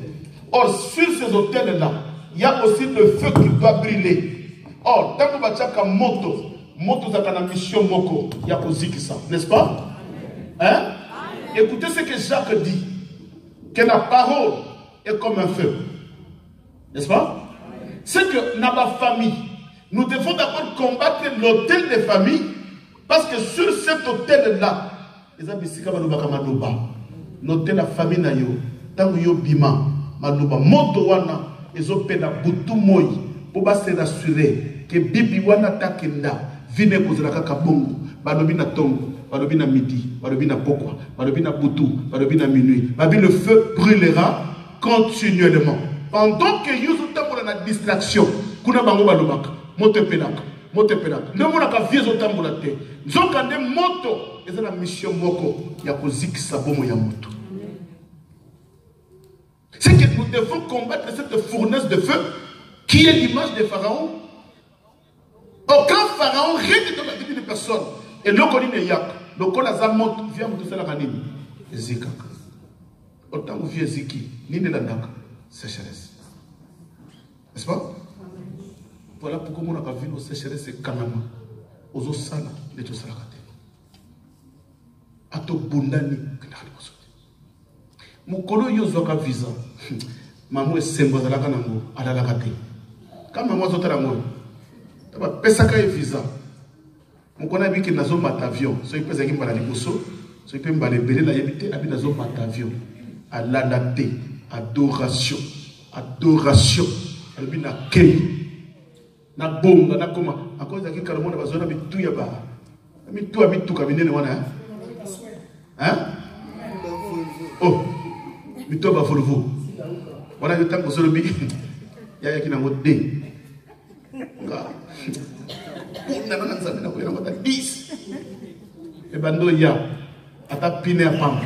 Or sur ces hôtels-là, il y a aussi le feu qui doit brûler. Or, tant que bachaka moto zakana mission moko, il y a aussi ça, n'est-ce pas? Hein? Écoutez ce que Jacques dit, que la parole est comme un feu, n'est-ce pas? C'est que dans ma famille, Nous devons d'abord combattre l'autel des familles, parce que sur cet autel-là, les abisika balobaka maloba, l'autel la famille na yo, tango yo bima, maloba, moto wana, ezo pena butu moi, pour se rassurer que bibi wana takenda, vine kozalaka kabongo, balobi na tongo, balobi na midi, balobi na pokwa, balobi na butu, balobi na minuit, babi le feu brûlera continuellement. Pendant que yo zotambola na distraction, kuna bango balobaka, moto pelaka. Moto pelaka. Ne monaka vie zotambola te. Nzokande moto, eza la mission moko ya kozikisa bomo ya moto. C'est que nous devons combattre cette fournaise de feu qui est l'image de Pharaon. Aucun Pharaon règne dans la vie de personne. Et le colline est yak. Le col a zamot, vient de faire la canine. Ezika. Autant que vieux Ziki, ni de la naka, sécheresse. N'est-ce pas? Voilà pourquoi on a vu nos sécheresses et kanama. Aux osana, les deux salakate. Ato bundani, kanari kosote. Mukolo yozoka visa. Maman est sembo de la canango, à la lagate. Quand maman est à moi, tu vas pesaka et visa. Mon connaît bien qu'il n'a pas d'avion. Soit il peut aller à l'Ibosso, soit il peut aller à la Yébité, il n'a pas d'avion. À l'alate, adoration, adoration. Il n'a qu'un. Na bonga na koma à cause de que le monde va zona bitu ya ba mi tu habitu kabinene wana hein oh mi tu ba volvo wana yotam ko solo bi ya kina ngode nga na bana nzambe na ko yana ngota 10 e bando ya ata pine ya pam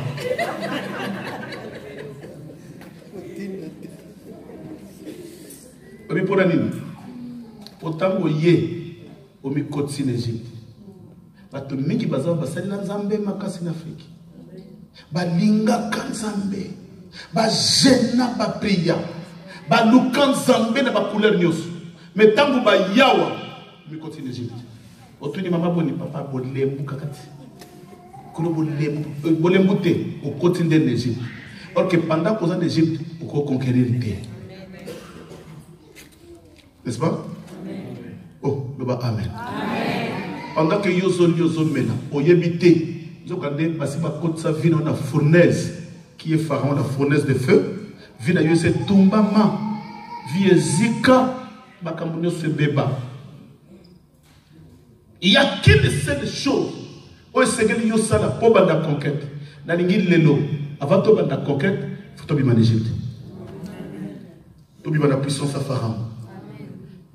obi pona nini. Autant que yé, au mikotsi n'Égypte. Bato mingi baza basali na nzambe makasi na Afrique. Balinga kanzambe, ba jena ba priya, ba luka nzambe na ba couleur nyos. Mais tangu ba yawa mikotsi n'Égypte. Otuni mama boni papa bolembu kakati. Kuno bolembu te au côté de l'Égypte. Or que pendant qu'on est en Égypte, on peut conquérir le terre. N'est-ce pas? Oh, le bas amen. Pendant que yozo mena, oyebite, nous avons passé ma côte sa vie dans la fournaise, qui est Pharaon, la fournaise de feu, vie na yose tumbama, vie zika, bakamunyo se beba. Il y a qu'une seule chose, où est-ce que yo sala pour la conquête, na lingi lelo, avant de la conquête, faut tomber en Égypte. Tomber la puissance à Pharaon.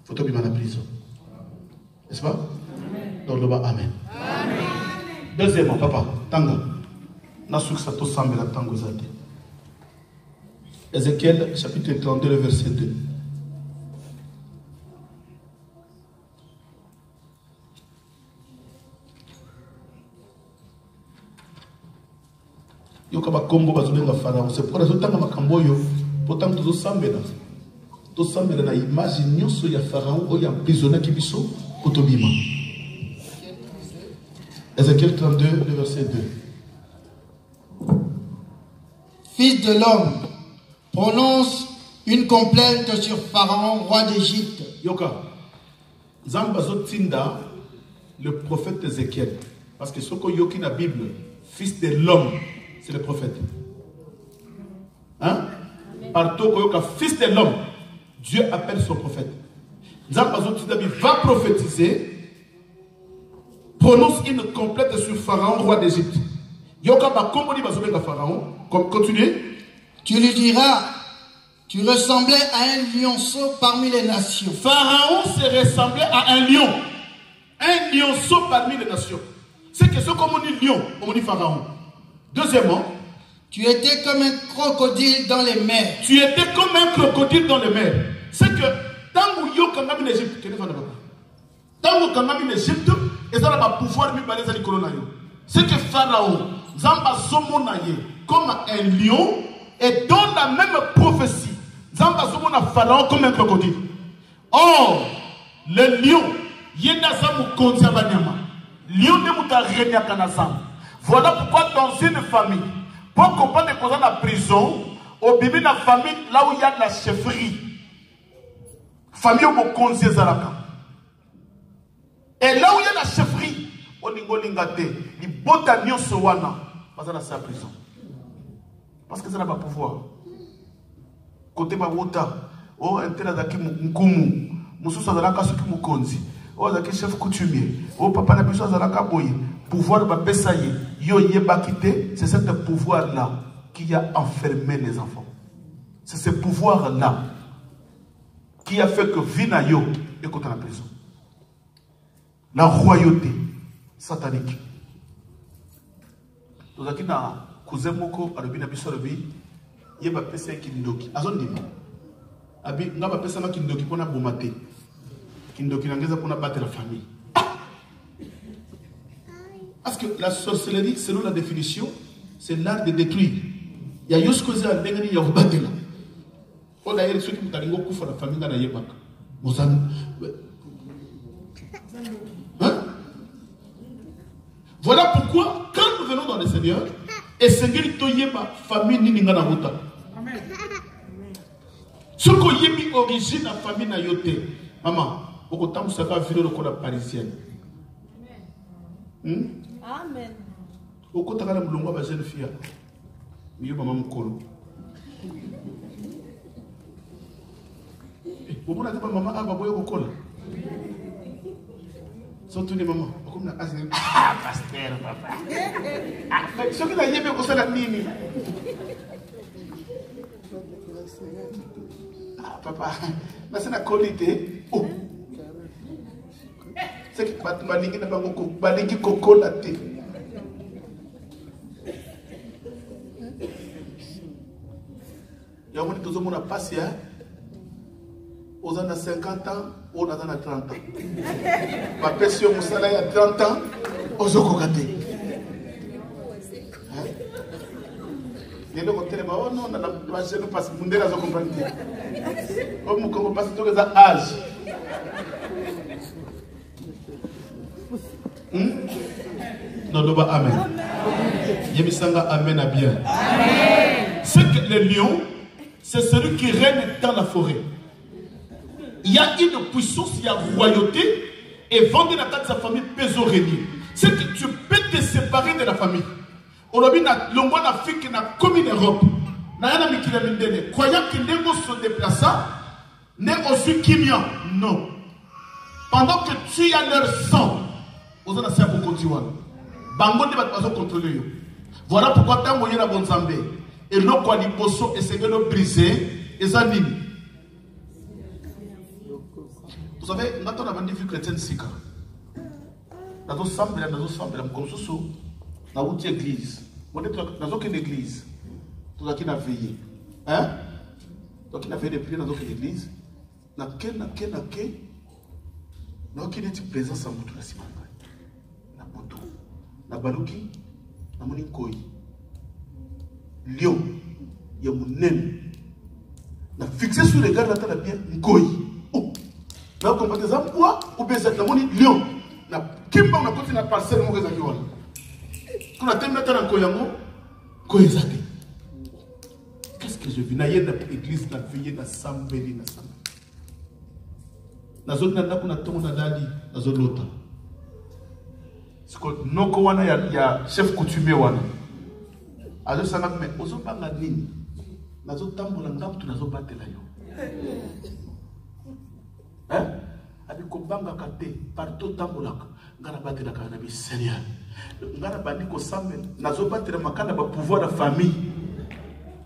Faut tomber en prison. N'est-ce pas? Donc le bas amen. Deuxièmement, papa, tango. Nasuk sato sambe la tango zate. Ézéchiel chapitre 32, le verset 2. Yokaba kombo bazubenga Pharaon. C'est pour ça que makambo yo, pourtant tout sambe là. Tout sambe là na image nyonso ya Pharaon o ya emprisonné ki biso. Ézéchiel 32, le verset 2. Fils de l'homme, prononce une complainte sur Pharaon, roi d'Égypte. Yoka, Zambazotinda, le prophète Ézéchiel. Parce que ce qu'on yoki dans la Bible, fils de l'homme, c'est le prophète. Hein? Partout qu'on yoka, fils de l'homme, Dieu appelle son prophète. Zambazotinda va prophétiser, prononce une complète sur Pharaon, roi d'Égypte. Yoka ba komboni bazobenga Pharaon, continuez. Tu lui diras, tu ressemblais à un lionceau parmi les nations. Pharaon se ressemblait à un lion. Un lionceau parmi les nations. C'est que ce qu'on dit lion, on dit Pharaon. Deuxièmement, tu étais comme un crocodile dans les mers. Tu étais comme un crocodile dans les mers. C'est que tant que yo kangami l'Égypte, tant que kangami l'Égypte, et ça va pouvoir lui balayer les colonies. C'est que Pharaon, Zamba Somonaye, comme un lion, et dans la même prophétie, Zamba Somona Pharaon comme un crocodile. Or, le lion, Yenazamu Konzabanyama, lion ne mouta régna kanazam. Voilà pourquoi dans une famille, pour comprendre les causes de la prison, au bébé de la famille, là où il y a de la chefferie, famille où Konzé Zaraka. Et là où il y a la chefferie, Olingolingate, les botanions sowana, pas dans sa prison. Parce que ça n'a pas pouvoir. Côté Babota, oh, un tel azaki mkumu, Moussous azalaka suki mukonzi, oh, azaki chef coutumier, oh, papa n'a besoin azalaka boye, pouvoir de Bapesaye, yo yeba quitté, c'est ce pouvoir-là qui a enfermé les enfants. C'est ce pouvoir-là qui a fait que Vinayo est contre la prison. La royauté satanique. Nous avons dit cousin moko alobi na biso alobi yeba pesa kindoki azondima abi ngaba pesa ma kindoki pona bomate kindoki ngeza pona battre la famille. Parce que la sorcellerie, selon la définition, c'est l'art de détruire. Il y a juste cause à l'engagement, il y a battre là. On a eu ceux qui m'ont dit que la famille n'a yeba. Voilà pourquoi, quand nous venons dans le Seigneur, et Seigneur, il y a ma famille ni n'ingana wuta. Ce qu'on y a mis origine la famille na yote, maman, beaucoup de temps ça va virer le col parisienne. Amen. Beaucoup de temps la mlongo ba jeune fille, mieux maman mkolo. Beaucoup de temps maman a baboye kokola. Surtout les mamans, comme la pasteur, papa. Ce qui n'a pas été la nini. Ah, papa, mais c'est la qualité. Oh, c'est que ma ligue n'a pas beaucoup, ma ligue coco la thé. Il y a un tout le monde a passé, aux ans de 50 ans, aux ans de 30 ans. Ma pension au salaire à 30 ans, aux okokate. Les deux côtés, oh non, on a pas de passe, on a compris. Comme on passe tous les âges. Non, non, amen. Yemisanga, amen à bien. C'est que le lion, c'est celui qui règne dans la forêt. Il y a une puissance, il y a une royauté, et vendre la tête de sa famille peut régner. C'est que tu peux te séparer de la famille. Aujourd'hui, l'Ongo d'Afrique qui n'a comme une Europe, croyant que les mots se déplacent, n'est aussi Kimia. Non. Pendant que tu as leur sang, vous en avez un peu continué. Bango ne va pas contrôler. Voilà pourquoi tant que vous avez bon Zambé, et l'eau quoi les poissons et c'est de l'eau brisée, et ça dit. Vous savez, nous avons vu chrétien Sika. Nous avons semblé, comme ça, nous avons une église. Nous avons une église. Nous avons veillé. Hein? Nous avons veillé depuis, nous avons une église. Nous avons une présence en moto. Nous avons moto. Nous avons baluki. Nous avons koi. Lion. Il y a mon naine. Nous avons fixé sur les gars, nous avons bien koi. Nous avons compris ça, quoi? Ou bien c'est le lion. Nous avons continué la parcelle. Nous avons terminé dans Koyango. Qu'est-ce que je vis? Nous avons une église, nous avons veillé dans Sambeli. Nous avons dit, nous avons l'autre. Parce que nous avons un chef coutumier. Nous avons mais nous avons pas de ligne. Nous avons battu là. Hein? Avec Kobanga Kate, partout Tambolak, Garabati la Canabi, Seigneur. Garabani Kosamel, Nazobati la Makana, pouvoir de famille.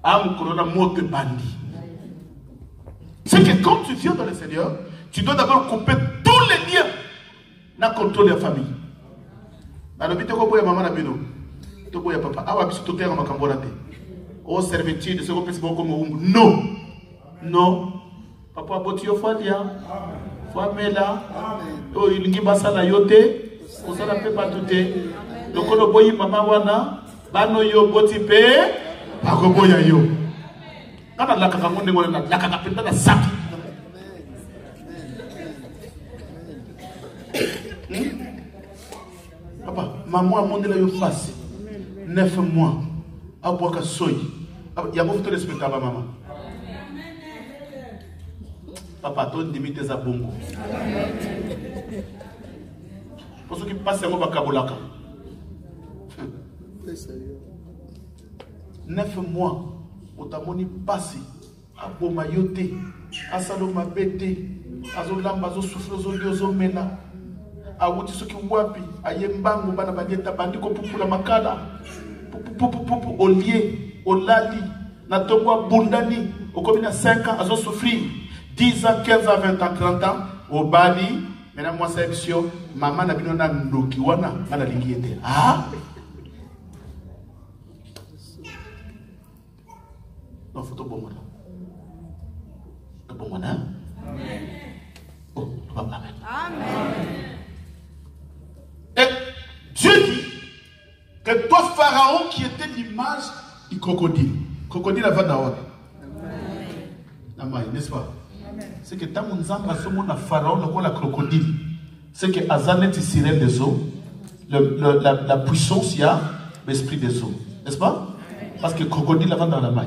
Am Corona Mote Bandi. C'est que quand tu viens dans le Seigneur, tu dois d'abord couper tous les liens dans le contrôle de la famille. Alors, tu as maman Nabino, tu as papa, ah, tu as ma camborate. Oh, servitude, c'est comme comme non, non. Papa Botio Fadia, Famela, oh, il n'y a pas ça la yote, on s'en a fait pas tout. Donc, on a boyi maman wana, bano yo botipe, akoboya yo. Quand on a la cacamonde, on a la cacapenda la sac. Papa, maman a monté la yo face, 9 mois, à boire qu'à soy. Il y a beaucoup de respect à ma maman. Papa, toi, limite à bongo. Pour ceux qui passent un kabolaka. 9 mois, otamoni passé, aboma yote, asaloma bete, azolamba, azosouffle, azoliozomela, awuti soki wapi, ayembango, bana badieta, bandiko pupula makala, pupu, olie, olali, natongwa bundani, okomina 5 ans, azosouffrir, 10 ans, 15 ans, 20 ans, 30 ans, obali, maintenant moi c'est émission, maman n'a pas de ndoki, wana, n'a lingiete. Ah? Non, faut tout bon moment. Tout bon moment. Amen. Oh, amen. Amen. Et Dieu dit que toi, Pharaon, qui était l'image du crocodile. Crocodile avant d'avoir. Amen. N'est-ce pas? C'est que tant qu'on zamba somo na Pharaon, le la crocodile. C'est que Azanet est sirène des eaux. La puissance, il y a l'esprit des eaux. N'est-ce pas? Parce que crocodile avant dans la main.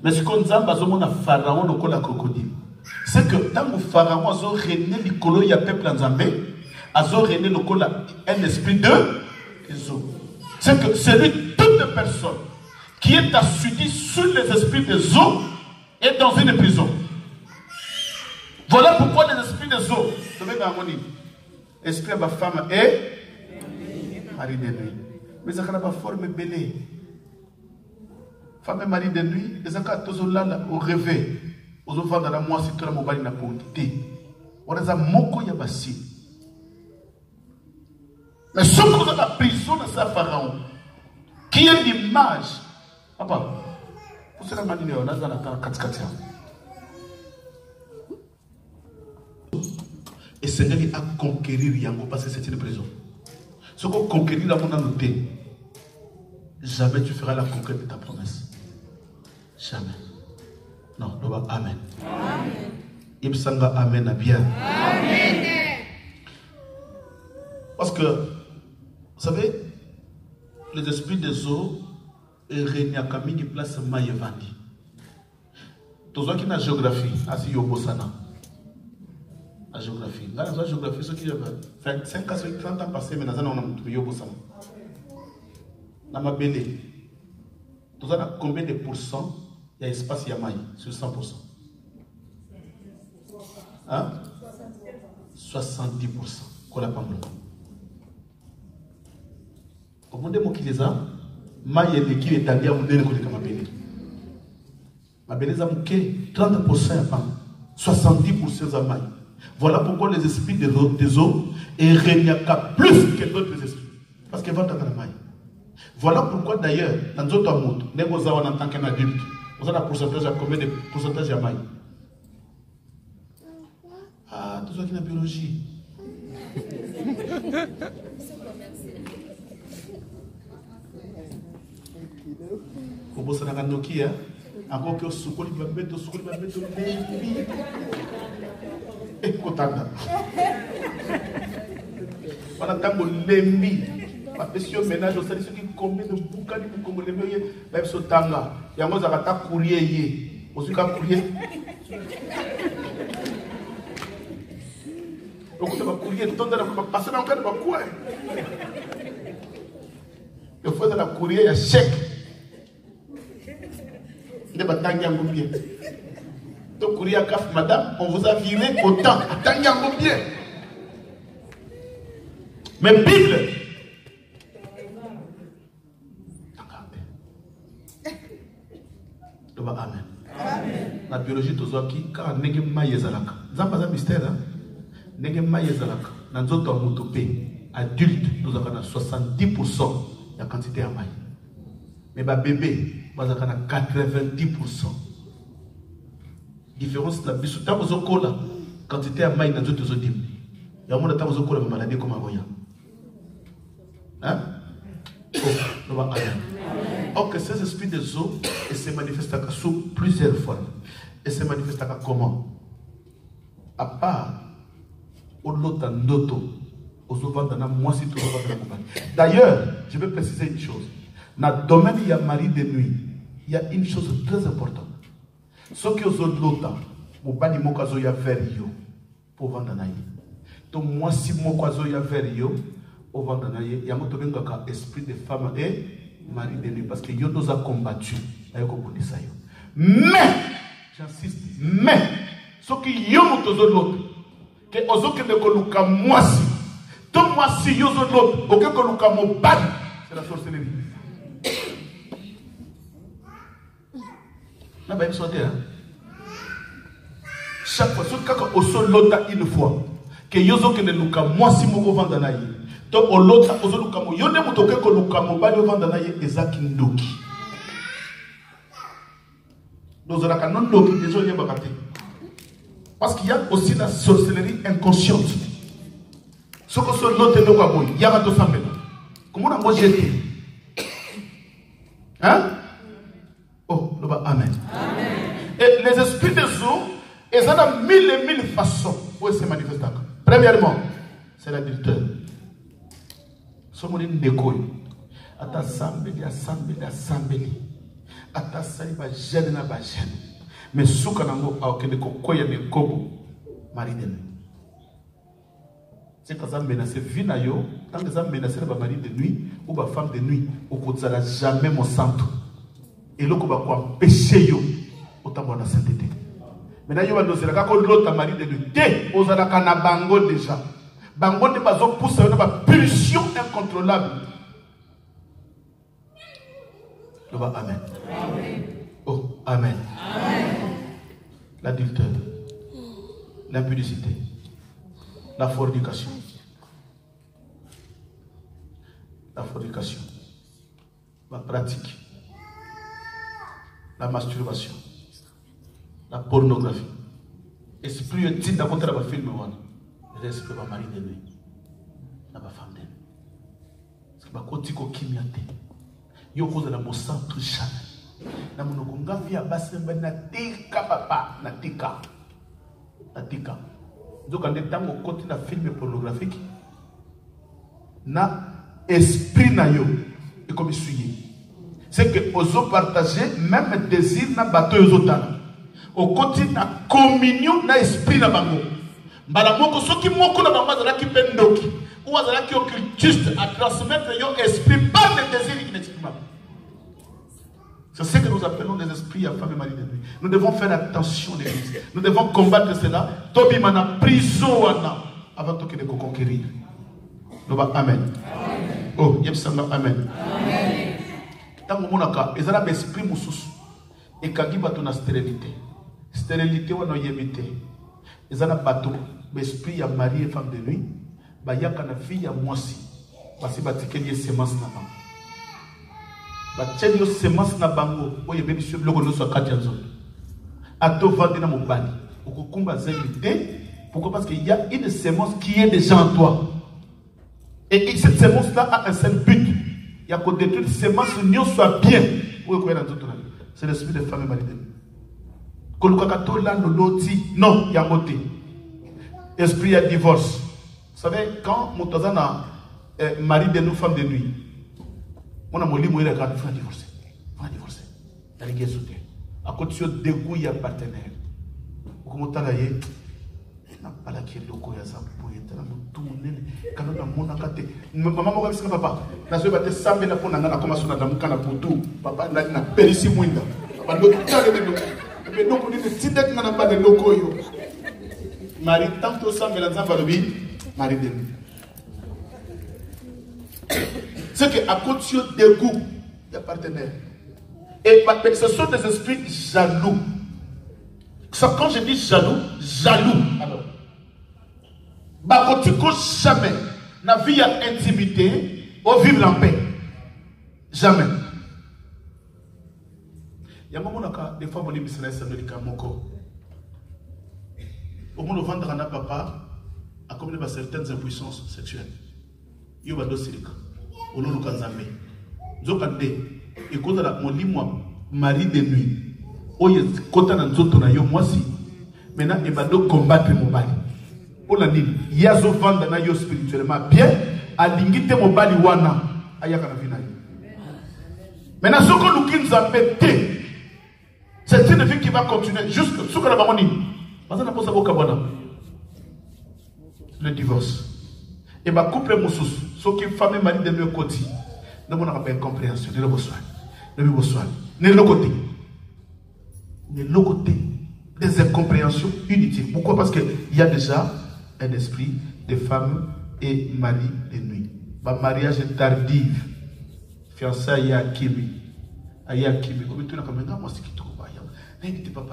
Mais ce qu'on a besoin de Pharaon, le crocodile, c'est que tant que Pharaon a régné le colo, il y a peuple en Zambé, a régné le colo, un esprit de eaux. C'est que celui, toute personne qui est assujettie sur les esprits des eaux est dans une prison. Voilà pourquoi les esprits des eaux, esprit de ma femme est mari de nuit. Mais ça n'a pas forme belle. Femme et mari de nuit, les accords au réveil, aux enfants dans la moitié de la mobile n'a pas été. On a moko yabasi. Mais ce qu'on a la prison de sa pharaon, qui est l'image, papa, vous savez la manière, on a dans la 4-4 et Seigneur a conquérir Yango parce que c'est une prison. Ce qu'on conquérit là, on a noté, jamais tu feras la conquête de ta promesse. Jamais. Non, amen. Amen. Ibsanga amen à bien. Amen. Parce que, vous savez, les esprits des eaux règnent à Camille qui place Maïevandi. Tous ceux qui ont la géographie, assis au Bossana. La géographie. Dans la géographie, ceux qui ont 25 ans, 30 ans passés, mais dans un an, on a au Bossana. Dans ma belle. Tous ceux qui ont combien de pourcents? Il y a espace Yamaï sur 100%. Hein? 70%. Qu'on a pas mal. Au monde de mots qui les a, Maï est qui est allé à mon délai comme ma belle. Ma belle a mouqué 30% à pas. 70% à Maï. Voilà pourquoi les esprits des eaux règnent plus que d'autres esprits. Parce qu'ils vont dans la Maï. Voilà pourquoi d'ailleurs, dans d'autres mondes, nous avons en tant qu'un adulte. Vous avez un pourcentage à combien de pourcentage à maille? Ah, tout ça qui est en biologie. Au bout de la Nokia, encore que ce qu'on va mettre, et Kotanda. On a tant de lembi. Monsieur ménage au service qui combien de boucani pour comme les meilleurs même ce tanga il y a moi à courrier aussi qu'à courrier donc ça va courrier tout dans la passer dans le quoi il faut de la courrier à chèque ne pas tanguer en bien donc courrier à caf madame on vous a viré autant tanguer en bien mais Bible. Amen. Amen. La biologie tozoaki car nenge maye zalaka. Zamba za mystère hein. Nenge maye zalaka. Dans notre motopé adulte nous avons 70% la quantité à maille. Mais ba bébé nous avons 90%. Différence la bisu ta bozokola quantité à maille dans notre zodim. Ya mona ta bozokola maladie comme avoya. Hein? Oh, amen. Or que ces esprits des eaux se manifestent sous plusieurs formes. Et se manifestent comment? À part au lot d'andoto, aux ovandana, moi si tout d'ailleurs, je vais préciser une chose. Dans le domaine il y a mari de nuit, il y a une chose très importante. Ce qui est aux lota, au bani mokazo ya verio pour vendre naï. Donc moi si mokazo ya verio, au vent d'anaye, il y a un esprit de femme et mari de nuit, parce que yo nous a combattu. Mais, j'insiste, mais, ce qui y a l'autre, que ozo que ne koluka moisi, tout moisi yo l'autre, auquel koluka mo bad, c'est la sorcellerie. Là, ben, chaque fois, ce que ozo l'autre une fois, que yozo que ne luka moisi mo vandanaye, donc l'autre ozo luka mo, yo ne mutoke koluka mo bad yo vandanaye ezaki ndoki. Nous avons un nom qui déjà est baraté. Parce qu'il y a aussi la sorcellerie inconsciente. Ce que ce l'autre est le il y a un famille. Comment on a mangé? Hein? Oh, le bas, amen. Et les esprits des eaux, ils ont mille et mille façons pour se manifester. Premièrement, c'est l'adultère. Ce qu'on dit négoï. Ata sambeli, asambeli, asambeli. Ata sali ba jeune na ba jeune. Mais souka nango aokende kokoya ne kobo mari de nuit. C'est quand ça menace vie na yo, tant que ça menace ba mari de nuit ou ba femme de nuit, au kozala jamais mon santo. Et loko ba ko empêcher yo autant na sainteté. Mais na yo ba dosela ka ko l'autre mari de nuit. Té ozala kana bango déjà. Bango de bazo pousse na ba pulsion incontrôlable. Amen. Amen. Oh, amen. Amen. L'adultère, l'impudicité, la fornication, la pratique, la masturbation, la pornographie. Esprit est dit d'abord dans le film, l'esprit va marier de nuit, la femme de nuit. C'est que ma kotiko kimiate. Yo cause la mo centre chan na monoko ngavi ya basemba na tika papa na tika donc en étant au côté de la film pornographique na esprit na yo et comme suivi c'est que ozo partager même désir na bateau yozotana au côté de la communion na esprit na bango mbala moko soki moko na bango azalaki pendoki ou azalaki occultiste à transmettre yo esprit par le désir inexprimable. C'est ce que nous appelons des esprits à femme et mari de nuit. Nous devons faire attention l'église. Nous devons combattre cela. Tobi mana prison avant de conquérir. Amen. Oh, yebsanga amen. Amen. Tant que monaka, ils ont un esprit moussous. Et kagi bato na stérilité. Stérilité ou non yébité. Ils ont un bateau. L'esprit à mari et femme de nuit. Ba yaka na fille à moisi. Parce que batike lié semence na bango. Batike lié semence na bango. Oye béni sur le gono soit katianzo. Ato vendre na mobali. Okukumba zélité. Pourquoi? Parce qu'il y a une semence qui est déjà en toi. Et cette semence-là a un seul but. Il y a qu'au détruire cette semence, l'union soit bien. C'est l'esprit de femme et mari de nuit. Non, il y a un côté. Esprit à divorce. Vous savez, quand Moutazan a mari de nous, femme de nuit, on a molli, il a divorcé. On a divorcé. Il y a des guerres. À côté de dégoût, il y a un partenaire. Comment tu as dit? Pas la qui est loco, il y a ça. Maman m'a dit papa, na zo bate sambe na pona na koma sona damuka na putu papa na perisi mwinda papa ndo kitale ndo mais donc on est tindet na ba de loko yo mari tanto sambe la nzamba lobi mari de c'est que à côté de goût il y a partenaire et ce sont des esprits jaloux. Ça, quand je dis jaloux alors bakotiko jamais na vie à intimité ou vivre en paix. Jamais. Il y a un moment des fois, on dit que c'est moko. Au moment où vendre un papa, a commis certaines impuissances sexuelles. Il y a deux silica. Au nom de Kanzamé. Zokande. Et quand on a mon lit, moi, mari de nuit. Oye, quand on a un autre, moi si. Maintenant, il va donc combattre mon mari. Il y a des gens qui sont spirituellement bien, à l'ingité mobali wana, ayaka na vinaï. Maintenant, ce que nous nous appelons, c'est une vie qui va continuer jusqu'à ce que la baronnie. Le divorce. Et ma couple moussous, Ce qui est femme et mari de nos côtés. Nous avons une incompréhension. Nous avons besoin. Nous avons le côté des incompréhensions inutiles. Pourquoi? Parce qu'il y a déjà un esprit de femme et mari de nuit. Le mariage est tardif. Fiançailles à Kimi. Aya Kimi. Comme tu n'as pas maintenant, moi c'est qui te comprend. N'hésitez pas.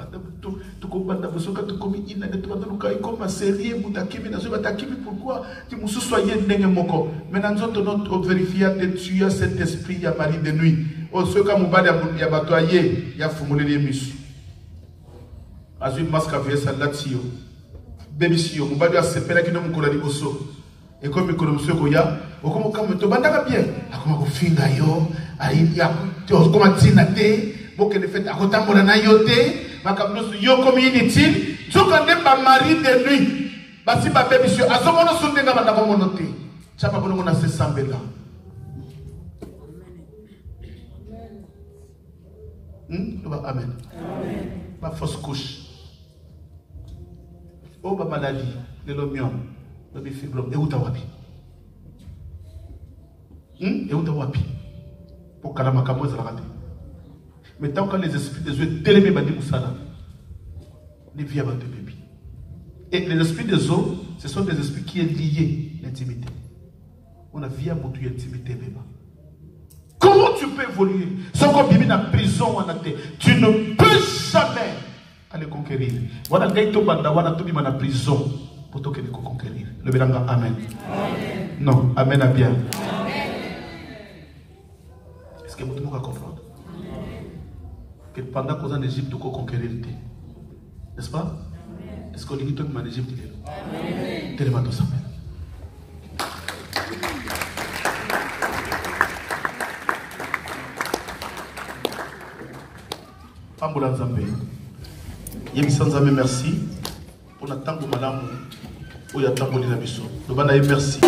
Tu comprends d'abord ce que tu commis. Il n'a pas de cas comme sérieux. Bouta Kimi. N'a pas Kimi. Pourquoi? Tu me soyez n'engagé moko. Maintenant nous avons vérifié que tu as cet esprit à mari de nuit. Au ce cas où il y a batoyé, il y a fumé les miches. Azui masque à ça là-dessus. Baby si on va dire c'est pela qui nous colle les bossos. Et comme il monsieur Goya, au comme tu bandaga bien. Comme au finga yo, aïe ya, comme tinate, pour que les fêtes à côté de na yote, ma comme nous yo comme inutile. Tu connais pas mari de nuit. Basi ba baby si, azomono sunde nga bandaga monote. Chapa bono mona se sambela. Amen. Ma fausse couche. Oh, ma maladie, le lomion, le bifibrome, et où t'as wapi? Et où t'as wapi? Pour que la macamo soit ratée. Mais tant que les esprits des yeux télémés bandi moussala, les vies avant de bébé. Et les esprits des eaux, ce sont des esprits qui sont liés à l'intimité. On a vie à mon intimité, bébé. Comment tu peux évoluer sans qu'on vive dans la prison ou en tu ne peux jamais aller conquérir. Voilà, gaito banda, voilà, tout le monde en prison pour te conquérir. Le belanga, amen. Amen. Non, amen à bien. Amen. Est-ce que vous pouvez comprendre? Que pendant qu'on est en Égypte, tu peux conquérir. N'est-ce pas? Est-ce qu'on dit que tu es en Égypte? Amen. Tellement de ça. Ambulance Zambé. Yemisanzame, merci. On attend que madame ou ya tambo na biso. Le bana merci.